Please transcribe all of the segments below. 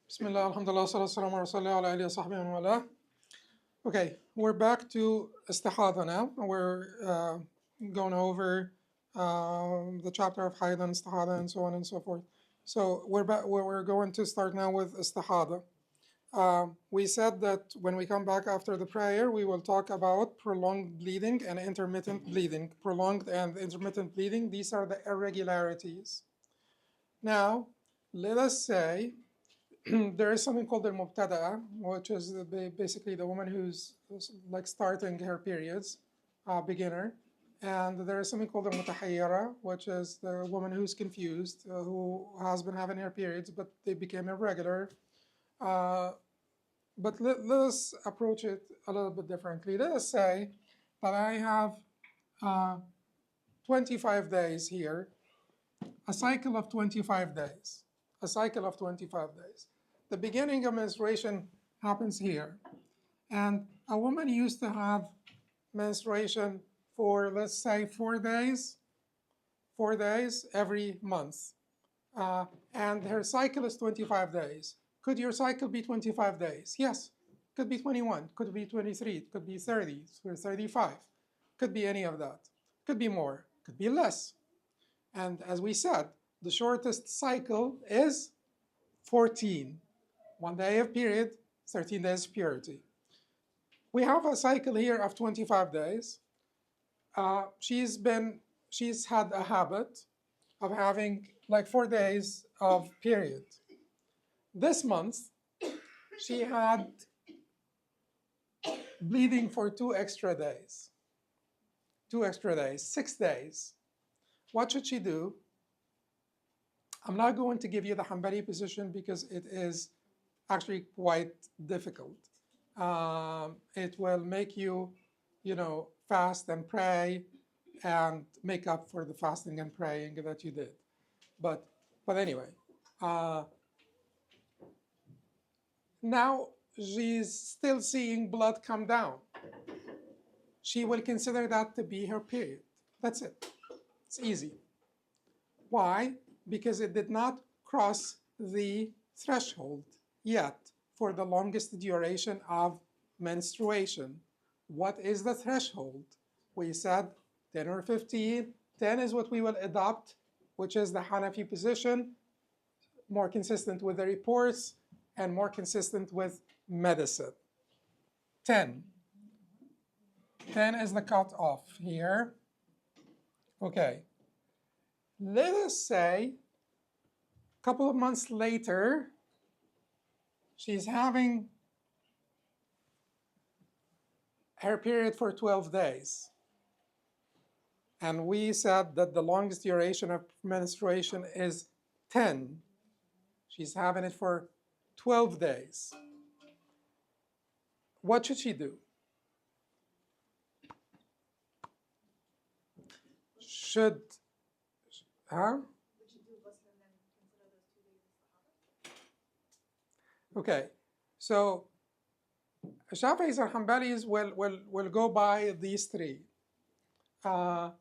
Bismillah, alhamdulillah, salatu wassalamu ala rasulillah wa ala alihi wa sahbihi wa wala. Okay, we're back to Istiḥāḍah now. We're going over the chapter of Ḥayḍ and Istiḥāḍah and so on and so forth. So we're back. We're going to start now with Istiḥāḍah. We said that when we come back after the prayer, we will talk about prolonged bleeding and intermittent bleeding. Prolonged and intermittent bleeding, these are the irregularities. Now, let us say there is something called the mubtada'a, which is basically the woman who's like starting her periods, beginner. And there is something called the mutahayyara, which is the woman who's confused, who has been having her periods, but they became irregular. But let us approach it a little bit differently. Let us say that I have 25 days here, a cycle of 25 days, a cycle of 25 days. The beginning of menstruation happens here. And a woman used to have menstruation for, let's say, 4 days every month. And her cycle is 25 days. Could your cycle be 25 days? Yes. Could be 21, could be 23, could be 30, or 35. Could be any of that. Could be more, could be less. And as we said, the shortest cycle is 14. 1 day of period, 13 days of purity. We have a cycle here of 25 days. She's had a habit of having like 4 days of period. This month, she had bleeding for 2 extra days. 2 extra days, 6 days. What should she do? I'm not going to give you the Hanbali position because it is actually quite difficult. It will make you, fast and pray and make up for the fasting and praying that you did. But anyway, now she's still seeing blood come down. She will consider that to be her period. That's it. It's easy. Why? Because it did not cross the threshold yet for the longest duration of menstruation. What is the threshold? We said 10 or 15. 10 is what we will adopt, which is the Hanafi position, more consistent with the reports and more consistent with medicine. 10. 10 is the cutoff here. Okay. Let us say a couple of months later, she's having her period for 12 days. And we said that the longest duration of menstruation is 10. She's having it for 12 days. What should she do? Okay, so Shafi'is and Hanbalis will go by these three. There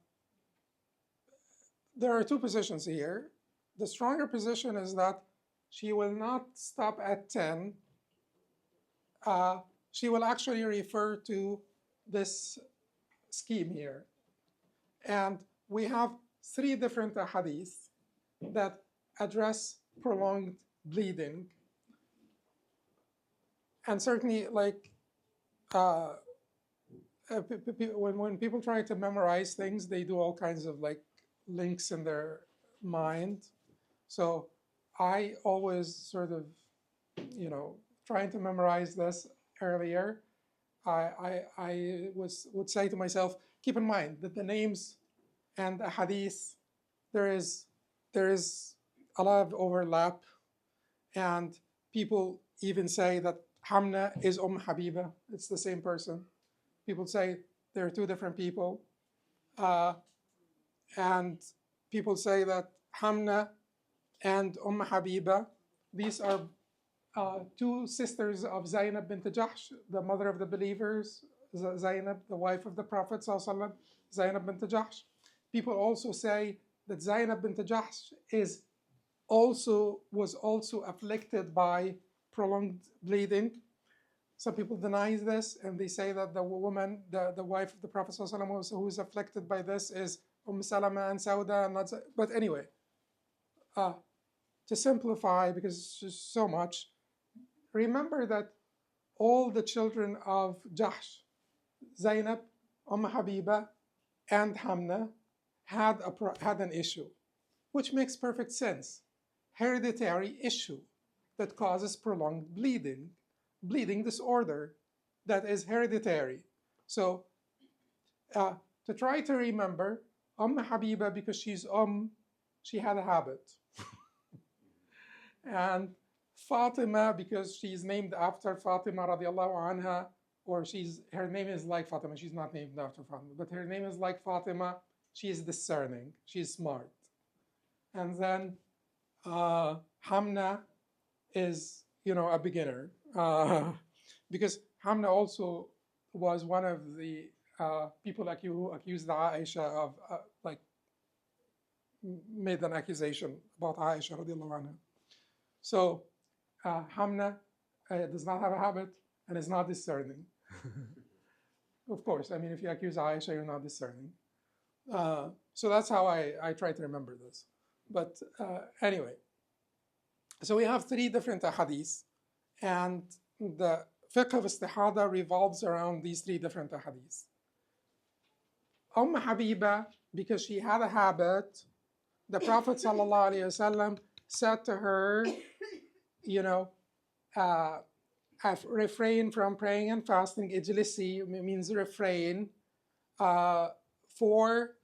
are 2 positions here. The stronger position is that she will not stop at 10. She will actually refer to this scheme here. And we have 3 different hadith that address prolonged bleeding. And certainly, like, when people try to memorize things, they do all kinds of like links in their mind. So I always sort of, trying to memorize this earlier, I would say to myself, keep in mind that the names and the hadith, there is a lot of overlap, and people even say that Hamna is Habiba. It's the same person. People say they're 2 different people. And people say that Hamna and Habiba, these are 2 sisters of Zainab bint Jahsh, the mother of the believers, Zainab, the wife of the Prophet ﷺ, Zainab bint Jahsh. People also say that Zainab bint Jahsh was also afflicted by prolonged bleeding. Some people deny this, and they say that the woman, the wife of the Prophet ﷺ who is afflicted by this is Salama and Sauda. But anyway, to simplify, because it's just so much, remember that all the children of Jahsh, Zainab, Habiba, and Hamna had an issue, which makes perfect sense. Hereditary issue that causes prolonged bleeding disorder that is hereditary. So to try to remember, Habiba, because she's she had a habit. And Fatima, because she's named after Fatima radiallahu anha, or her name is like Fatima. She's not named after Fatima, but her name is like Fatima. She is discerning. She's smart. And then Hamna is, a beginner, because Hamna also was one of the people who accused Aisha of, made an accusation about Aisha radiallahu anha. So Hamna does not have a habit and is not discerning. Of course, if you accuse Aisha, you're not discerning. So that's how I try to remember this. But anyway, so we have 3 different ahadith, and the fiqh of Istiḥāḍah revolves around these 3 different ahadith. Habiba, because she had a habit, the Prophet ﷺ said to her, refrain from praying and fasting. Ijlisi means refrain for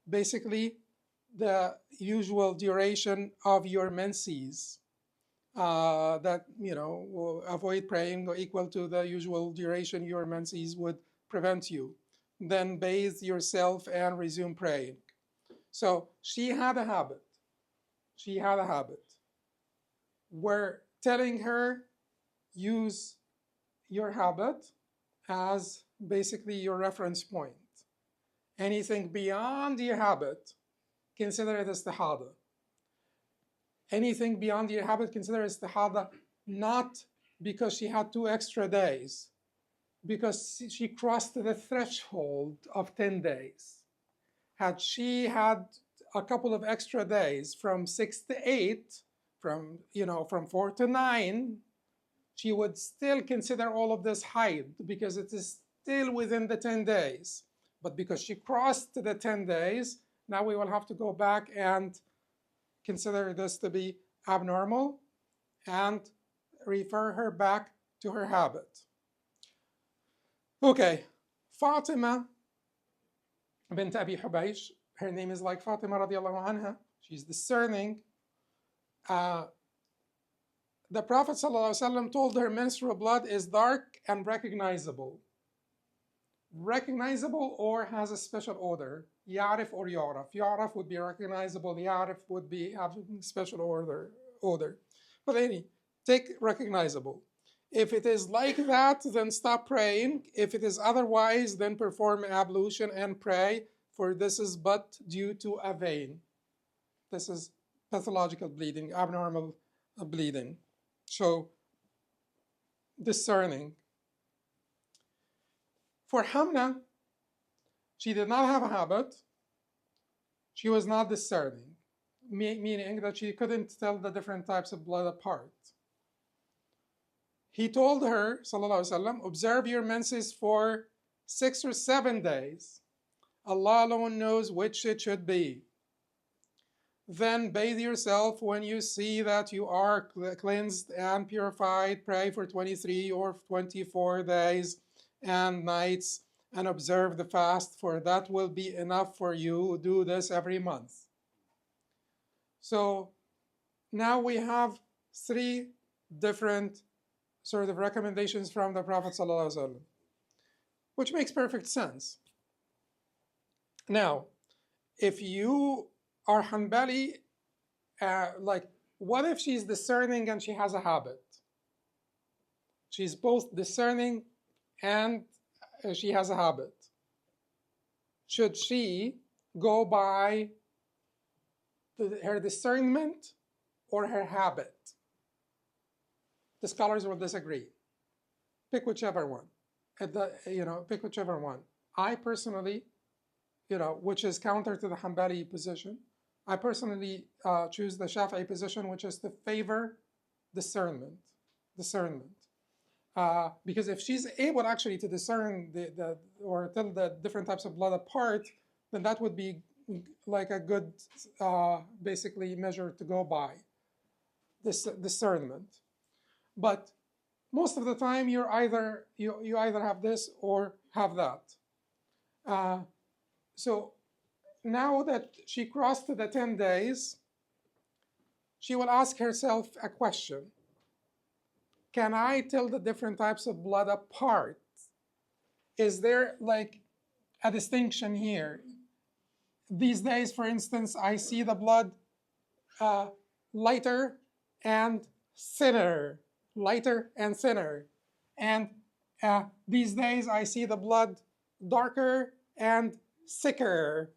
basically the usual duration of your menses. That, will avoid praying or equal to the usual duration your menses would prevent you. Then bathe yourself and resume praying. So she had a habit. We're telling her, use your habit as basically your reference point. Anything beyond your habit, consider it istiḥāḍah. Anything beyond your habit, consider it istiḥāḍah, not because she had 2 extra days, because she crossed the threshold of 10 days. Had she had a couple of extra days from 6 to 8, from 4 to 9, she would still consider all of this Ḥayḍ because it is still within the 10 days. But because she crossed the 10 days, now we will have to go back and consider this to be abnormal and refer her back to her habit. Okay, Fatima bint Abi Hubaysh, her name is like Fatima radiallahu anha. She's discerning. The Prophet ﷺ told her menstrual blood is dark and recognizable. Recognizable or has a special odor. Ya'rif or yu'raf. Yu'raf would be recognizable. Ya'rif would be having special odor. But anyway, take recognizable. If it is like that, then stop praying. If it is otherwise, then perform ablution and pray, for this is but due to a vein. This is pathological bleeding, abnormal bleeding. So, discerning. For Hamna, she did not have a habit. She was not discerning, meaning that she couldn't tell the different types of blood apart. He told her, sallallahu alaihi wasallam, observe your menses for 6 or 7 days. Allah alone knows which it should be. Then bathe yourself when you see that you are cleansed and purified. Pray for 23 or 24 days and nights and observe the fast, for that will be enough for you. Do this every month. So now we have 3 different sort of recommendations from the Prophet ﷺ, which makes perfect sense. Now, if you are Hanbali, what if she's discerning and she has a habit? She's both discerning and she has a habit. Should she go by her discernment or her habit? the scholars will disagree. Pick whichever one. Pick whichever one. I personally, which is counter to the Hanbali position, I personally choose the Shafi'i position, which is to favor discernment. Because if she's able actually to discern or tell the different types of blood apart, then that would be like a good, basically, measure to go by. This discernment. But most of the time, you either have this or have that. So now that she crossed the 10 days, she will ask herself a question. Can I tell the different types of blood apart? Is there like a distinction here? These days, for instance, I see the blood lighter and thinner. And these days, I see the blood darker and thicker.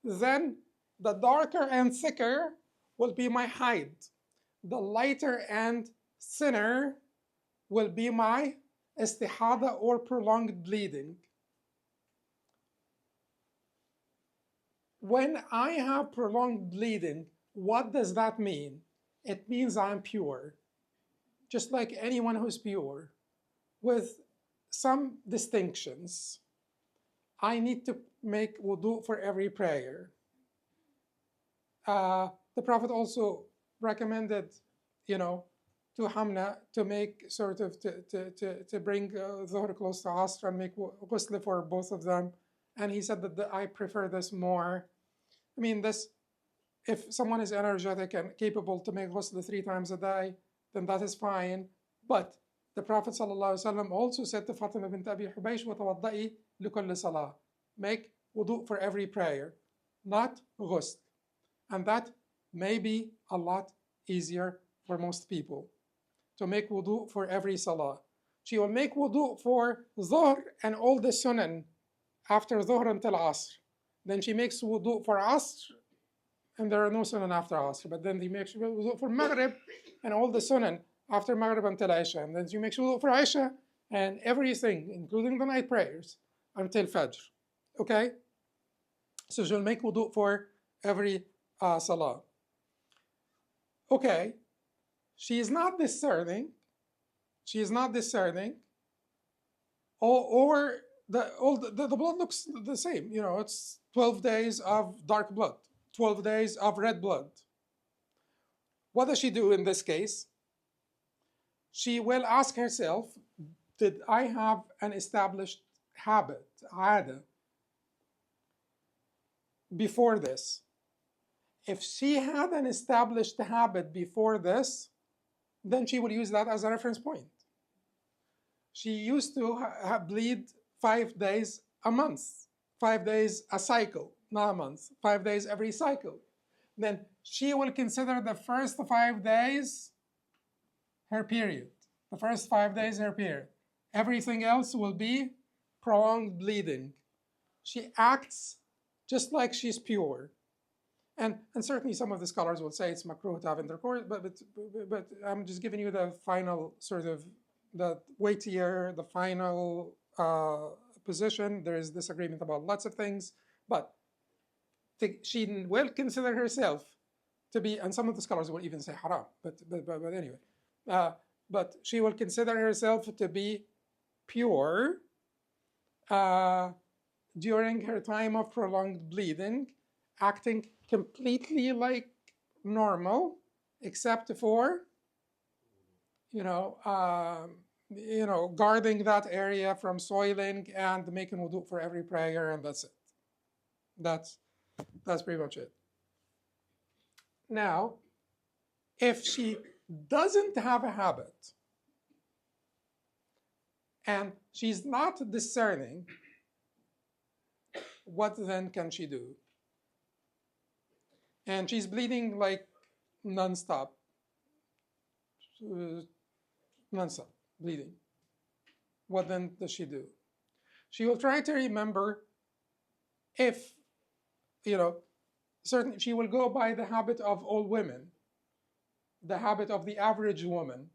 Then the darker and thicker will be my Ḥayḍ. The lighter and thinner will be my Istiḥāḍah or prolonged bleeding. When I have prolonged bleeding, what does that mean? It means I'm pure, just like anyone who's pure, with some distinctions. I need to make wudu for every prayer. The Prophet also recommended, to Hamna to make sort of to bring Dhuhr close to Asr and make ghusl for both of them. And he said that I prefer this more. I mean, if someone is energetic and capable to make ghusl 3 times a day, then that is fine. But the Prophet ﷺ also said to Fatima bint Abi Hubaysh, وَتَوَضَّئِ لِكُلِّ صَلَاةٍ. Make wudu for every prayer, not ghusl. And that may be a lot easier for most people, to make wudu for every salah. She will make wudu for Dhuhr and all the sunan after Dhuhr until Asr. Then she makes wudu for Asr, and there are no sunan after Asr. But then she makes wudu for Maghrib and all the sunan after Maghrib until Isha. And then she makes wudu for Isha and everything, including the night prayers, until Fajr. Okay? So she'll make wudu for every salah. Okay. She is not discerning. Or the blood looks the same. It's 12 days of dark blood, 12 days of red blood. What does she do in this case? She will ask herself, did I have an established habit, عادة, before this? If she had an established habit before this, then she will use that as a reference point. She used to bleed 5 days a month, 5 days a cycle, not a month, 5 days every cycle. Then she will consider the first 5 days her period. The first 5 days her period. Everything else will be prolonged bleeding. She acts just like she's pure. And certainly some of the scholars will say it's makruh to have intercourse, but I'm just giving you the final sort of, the weightier, the final position. There is disagreement about lots of things, but she will consider herself to be, and some of the scholars will even say haram, but anyway, but she will consider herself to be pure during her time of prolonged bleeding, acting completely like normal, except for, guarding that area from soiling and making wudu for every prayer, and that's it. That's pretty much it. Now, if she doesn't have a habit and she's not discerning, what then can she do? And she's bleeding like non-stop bleeding. What then does she do? She will try to remember if, certainly she will go by the habit of all women, the habit of the average woman.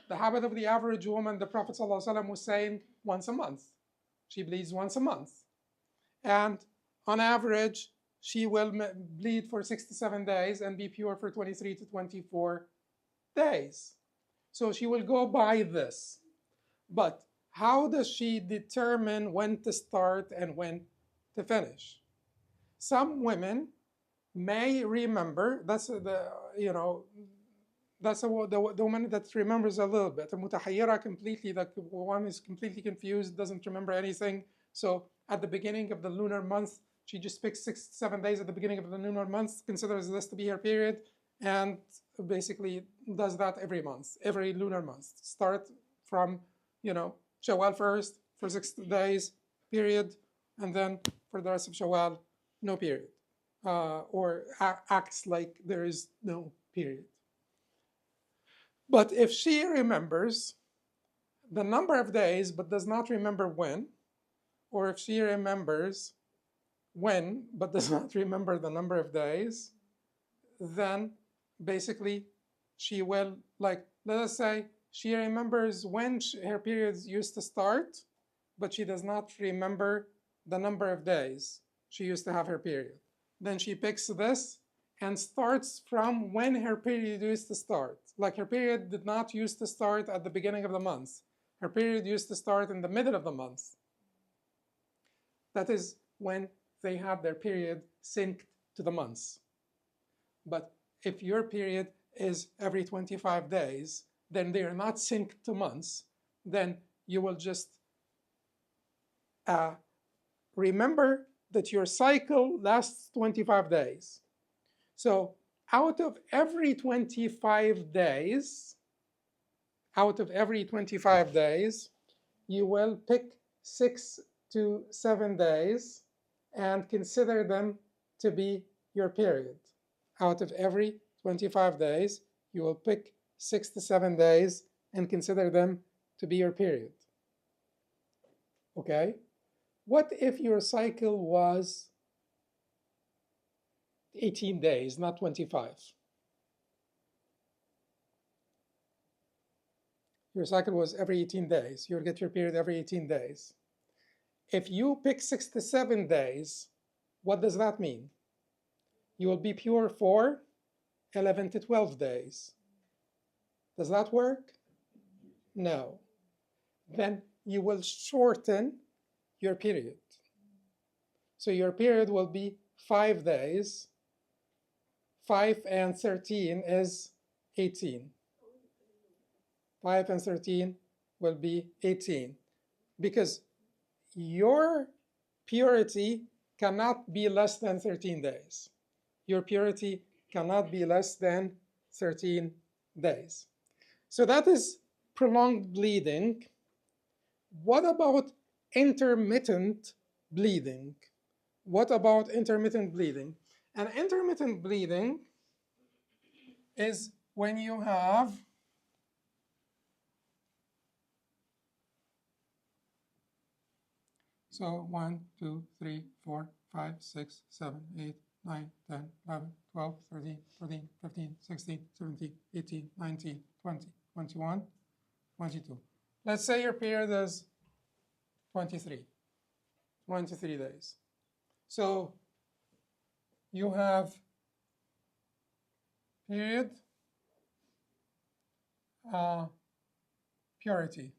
The habit of the average woman, the Prophet ﷺ was saying once a month. She bleeds once a month. And on average, she will bleed for 6 to 7 days and be pure for 23 to 24 days. So she will go by this. But how does she determine when to start and when to finish? Some women may remember, that's the woman that remembers a little bit. Mutahayyira completely, the one is completely confused, doesn't remember anything. So at the beginning of the lunar month, she just picks 6 to 7 days at the beginning of the lunar month, considers this to be her period, and basically does that every month, every lunar month. Start from, Shawwal first for 6 days, period, and then for the rest of Shawwal, no period. Or acts like there is no period. But if she remembers the number of days but does not remember when, or if she remembers when but does not remember the number of days, then basically she will, let us say, she remembers when her periods used to start, but she does not remember the number of days she used to have her period. Then she picks this and starts from when her period used to start. Like her period did not used to start at the beginning of the month. Her period used to start in the middle of the month. That is when they have their period synced to the months. But if your period is every 25 days, then they are not synced to months. Then you will just remember that your cycle lasts 25 days. So out of every 25 days, you will pick 6 to 7 days and consider them to be your period. Out of every 25 days, you will pick 6 to 7 days and consider them to be your period. Okay? What if your cycle was 18 days, not 25? Your cycle was every 18 days. You'll get your period every 18 days. If you pick 6 to 7 days, what does that mean? You will be pure for 11 to 12 days. Does that work? No. Then you will shorten your period. So your period will be 5 days. 5 and 13 is 18. 5 and 13 will be 18. Because your purity cannot be less than 13 days. Your purity cannot be less than 13 days. So that is prolonged bleeding. What about intermittent bleeding? What about intermittent bleeding? And intermittent bleeding is when you have so 1, 2, 3, 4, 5, 6, 7, 8, 9, 10, 11, 12, 13, 14, 15, 16, 17, 18, 19, 20, 21, 22. Let's say your period is 23 days. So you have period, purity.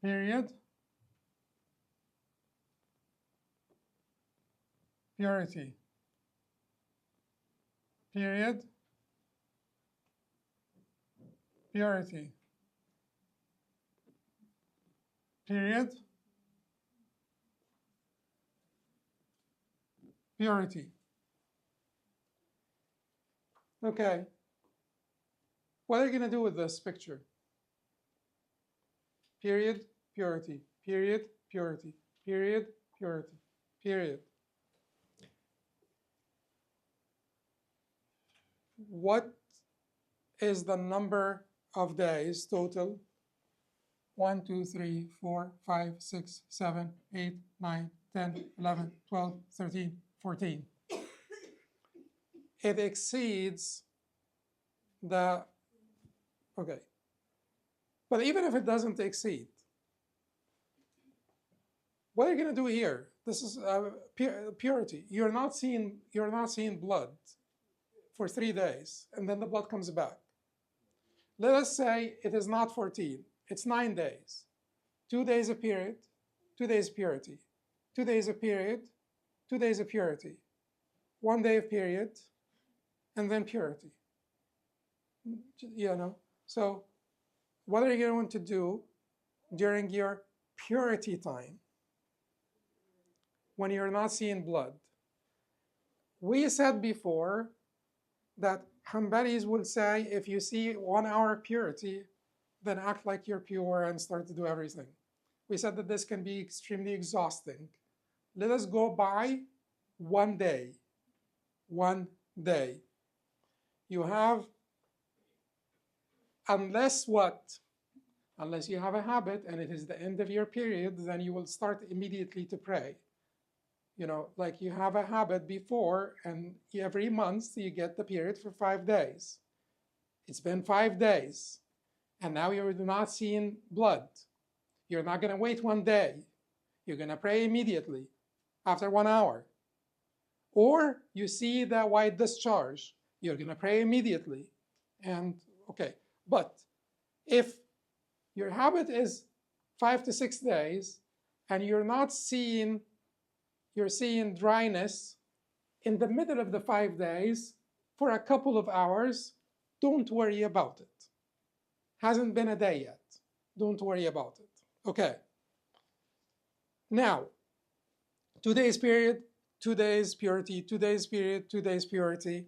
Period, purity. Period, purity. Period, purity. Okay. What are you going to do with this picture? Period, purity. Period, purity. Period, purity. Period. What is the number of days total? 1, 2, 3, 4, 5, 6, 7, 8, 9, 10, 11, 12, 13, 14. It exceeds okay. But even if it doesn't exceed, what are you going to do here? This is purity. You're not seeing blood for 3 days, and then the blood comes back. Let us say it is not 14, it's 9 days. 2 days of period, 2 days of purity. 2 days of period, 2 days of purity. 1 day of period, and then purity. So what are you going to do during your purity time when you're not seeing blood? We said before that Hanbalis will say if you see 1 hour purity, then act like you're pure and start to do everything. We said that this can be extremely exhausting. Let us go by 1 day. 1 day. You have, unless you have a habit and it is the end of your period, then you will start immediately to pray. Like you have a habit before, and every month you get the period for 5 days. It's been 5 days, and now you're not seeing blood. You're not going to wait 1 day. You're going to pray immediately after 1 hour. Or you see the white discharge. You're going to pray immediately. And okay, but if your habit is 5 to 6 days, and you're seeing dryness in the middle of the 5 days for a couple of hours, don't worry about it. Hasn't been a day yet. Don't worry about it. Okay. Now, 2 days period, 2 days purity, 2 days period, 2 days purity.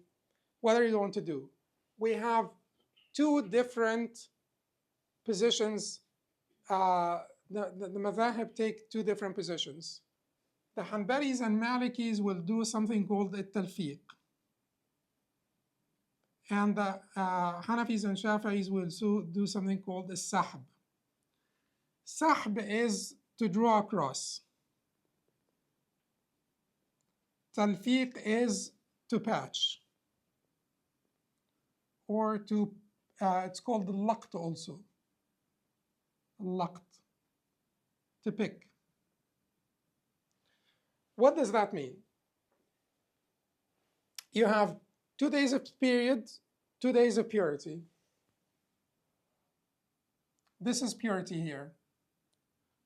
What are you going to do? We have 2 different positions. The madhahib take 2 different positions. The Hanbalis and Malikis will do something called al-Talfiq. And the Hanafis and Shafa'is will do something called al-Sahb. Sahb is to draw a cross. Talfiq is to patch. Or it's called the laqt also. Laqt, to pick. What does that mean? You have 2 days of period, 2 days of purity. This is purity here.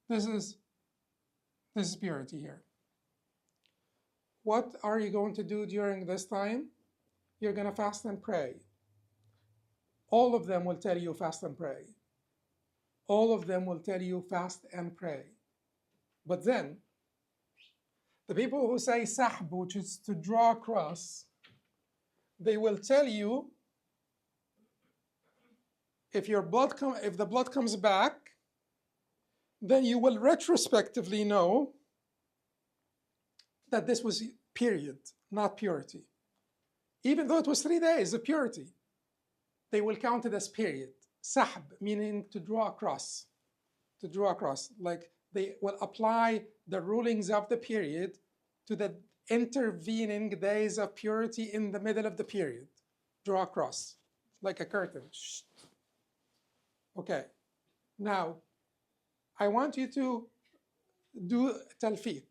This is purity here. What are you going to do during this time? You're going to fast and pray. All of them will tell you fast and pray. All of them will tell you fast and pray. But then, the people who say sahb, which is to draw a cross, they will tell you if the blood comes back, then you will retrospectively know that this was period, not purity. Even though it was 3 days of purity, they will count it as period. Sahb, meaning to draw a cross. To draw a cross. Like they will apply the rulings of the period to the intervening days of purity in the middle of the period. Draw a cross, like a curtain. Shh. Okay. Now, I want you to do talfiq,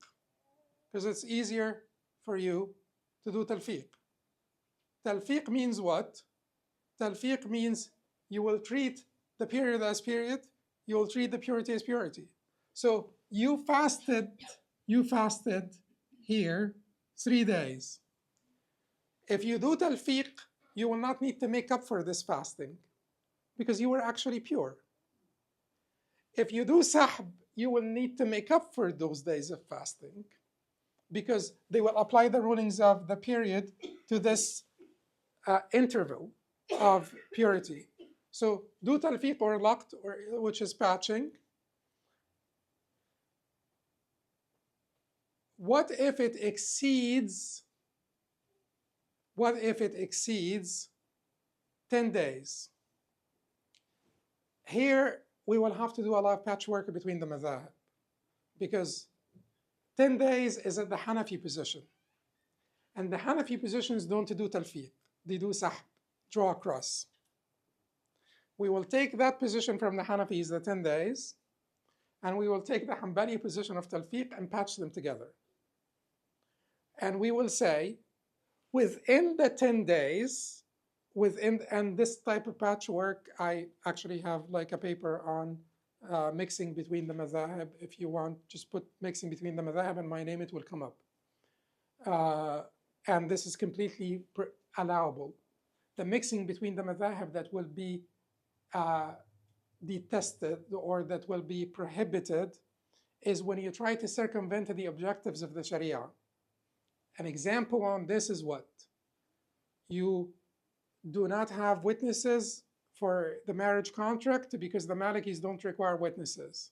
because it's easier for you to do talfiq. Talfiq means what? Talfiq means you will treat the period as period, you will treat the purity as purity. So you fasted here 3 days. If you do talfiq, you will not need to make up for this fasting because you were actually pure. If you do sahb, you will need to make up for those days of fasting because they will apply the rulings of the period to this interval of purity. So do talfiq or laqt, which is patching. What if it exceeds 10 days? Here, we will have to do a lot of patchwork between the madhahib because 10 days is at the Hanafi position. And the Hanafi positions don't do talfiq. They do sahb, draw a cross. we will take that position from the Hanafis, the 10 days, and we will take the Hanbali position of Talfiq and patch them together. And we will say, within the 10 days, and this type of patchwork, I actually have like a paper on mixing between the madhahib. If you want, just put mixing between the madhahib and my name, it will come up. And this is completely allowable. The mixing between the madhahib that will be detested or that will be prohibited is when you try to circumvent the objectives of the Sharia. An example on this is what? You do not have witnesses for the marriage contract because the Malikis don't require witnesses.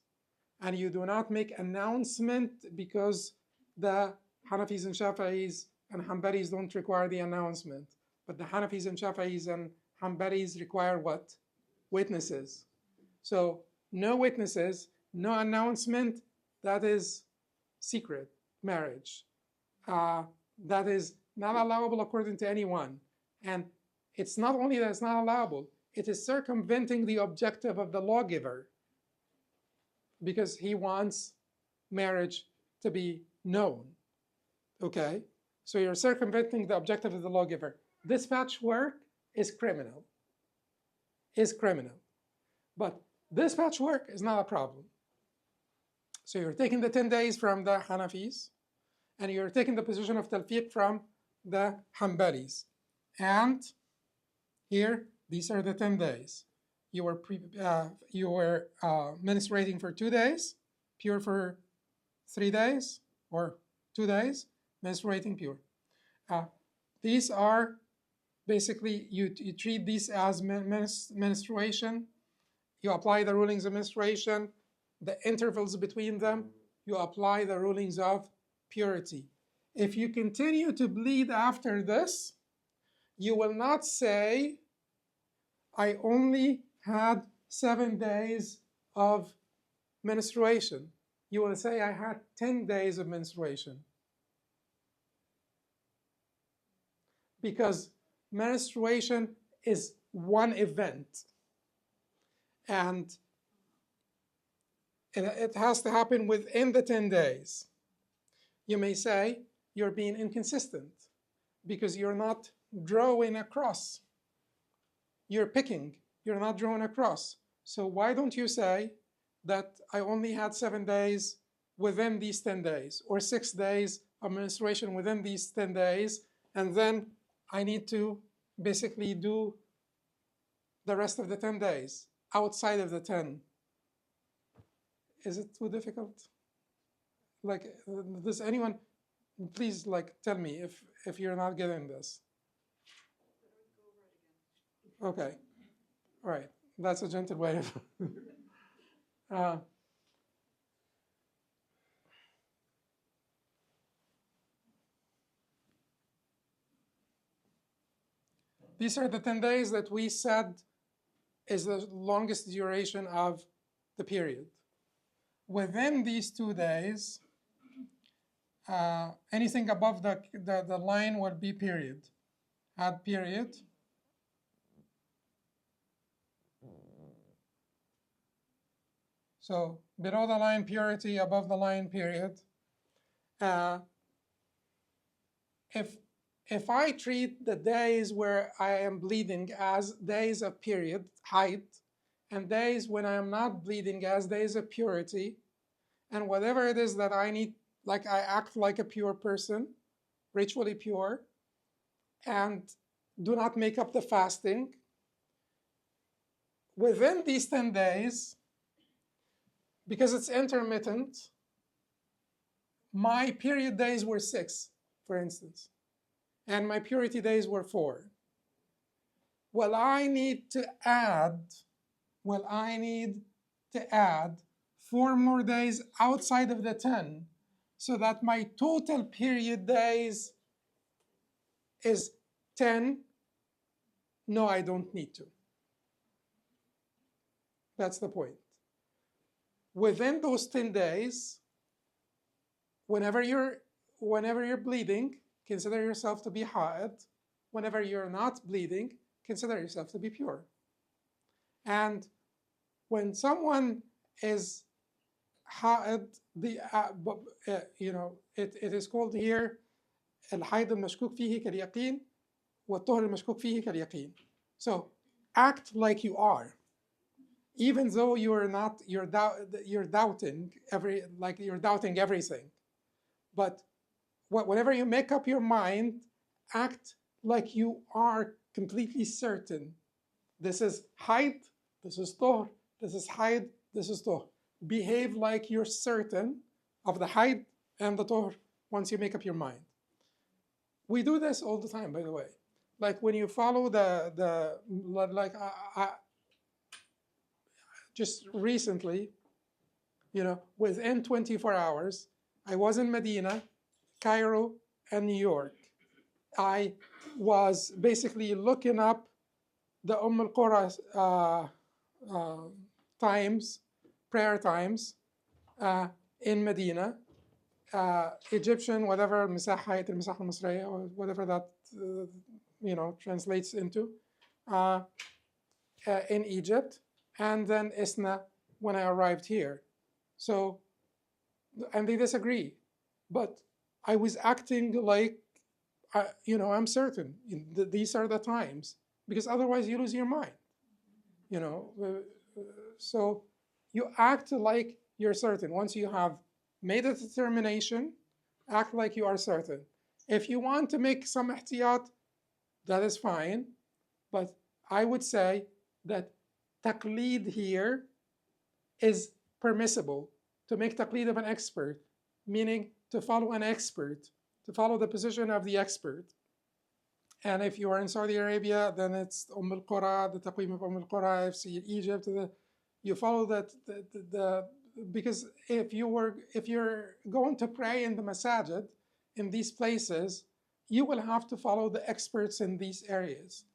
And you do not make announcement because the Hanafis and Shafi'is and Hanbalis don't require the announcement. But the Hanafis and Shafi'is and Hanbalis require what? Witnesses. So no witnesses, no announcement, that is secret marriage. That is not allowable according to anyone. And it's not only that it's not allowable, it is circumventing the objective of the lawgiver because he wants marriage to be known. Okay? So you're circumventing the objective of the lawgiver. This patchwork is criminal. But this patchwork is not a problem. So you're taking the 10 days from the Hanafis, and you're taking the position of Talfiq from the Hanbalis. And here, these are the 10 days. You were menstruating for 2 days, pure for 3 days, or 2 days, menstruating pure. These are basically, you treat these as menstruation. You apply the rulings of menstruation, the intervals between them, you apply the rulings of purity. If you continue to bleed after this, you will not say, I only had 7 days of menstruation. You will say, I had 10 days of menstruation. Because menstruation is one event. And it has to happen within the 10 days. You may say you're being inconsistent because you're not drawing across. You're picking, you're not drawing across. So why don't you say that I only had 7 days within these 10 days, or 6 days of menstruation within these 10 days, and then I need to basically do the rest of the 10 days outside of the 10. Is it too difficult? Like, does anyone, please tell me if you're not getting this. Okay, all right, that's a gentle way of these are the 10 days that we said is the longest duration of the period. Within these 2 days, anything above the line would be period. Add period. So below the line purity, above the line period. If I treat the days where I am bleeding as days of period, Ḥayḍ, and days when I am not bleeding as days of purity, and whatever it is that I need, like I act like a pure person, ritually pure, and do not make up the fasting, within these 10 days, because it's intermittent, my period days were 6, for instance, and my purity days were 4. Well, I need to add 4 more days outside of the 10 so that my total period days is 10. No, I don't need to. That's the point. Within those 10 days, whenever you're bleeding, consider yourself to be Ḥayḍ. Whenever you're not bleeding, consider yourself to be pure. And when someone is Ḥayḍ, it is called here الحيض المشكوك فيه كاليقين والطهر المشكوك فيه كاليقين. So act like you are, even though you're not, you're doubting everything. But whenever you make up your mind, act like you are completely certain. This is Ḥayḍ, this is طهر, this is Ḥayḍ, this is طهر. Behave like you're certain of the Ḥayḍ and the طهر once you make up your mind. We do this all the time, by the way. Like when you follow just recently, within 24 hours, I was in Medina, Cairo, and New York. I was basically looking up the al-Qura times, prayer times in Medina, Egyptian, whatever, Hatem, al-Masriya, or whatever that translates into, in Egypt, and then Isna when I arrived here. So, and they disagree, but I was acting like, I'm certain these are the times, because otherwise you lose your mind. So you act like you're certain. Once you have made a determination, act like you are certain. If you want to make some ihtiyat, that is fine, but I would say that taqleed here is permissible. To make taqleed of an expert, meaning to follow an expert, to follow the position of the expert. And if you are in Saudi Arabia, then it's al-Qura, the taqweem of al-Qura. If in Egypt, you follow that. Because if you're going to pray in the masajid, in these places, you will have to follow the experts in these areas,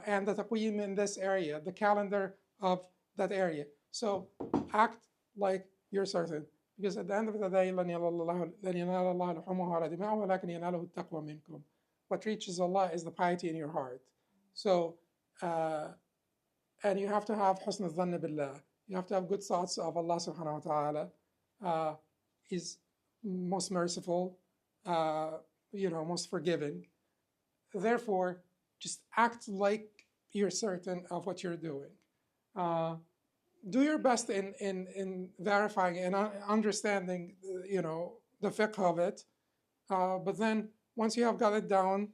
and the taqweem in this area, the calendar of that area. So act like you're certain, because at the end of the day, what reaches Allah is the piety in your heart. So, and you have to have husn al-dhann billah. You have to have good thoughts of Allah subhanahu wa ta'ala. He's most merciful, most forgiving. Therefore, just act like you're certain of what you're doing. Do your best in verifying and understanding, the fiqh of it. But then once you have got it down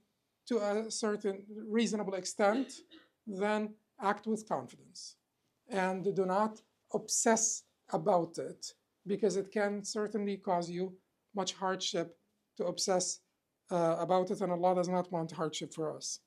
to a certain reasonable extent, then act with confidence. And do not obsess about it, because it can certainly cause you much hardship to obsess about it, and Allah does not want hardship for us.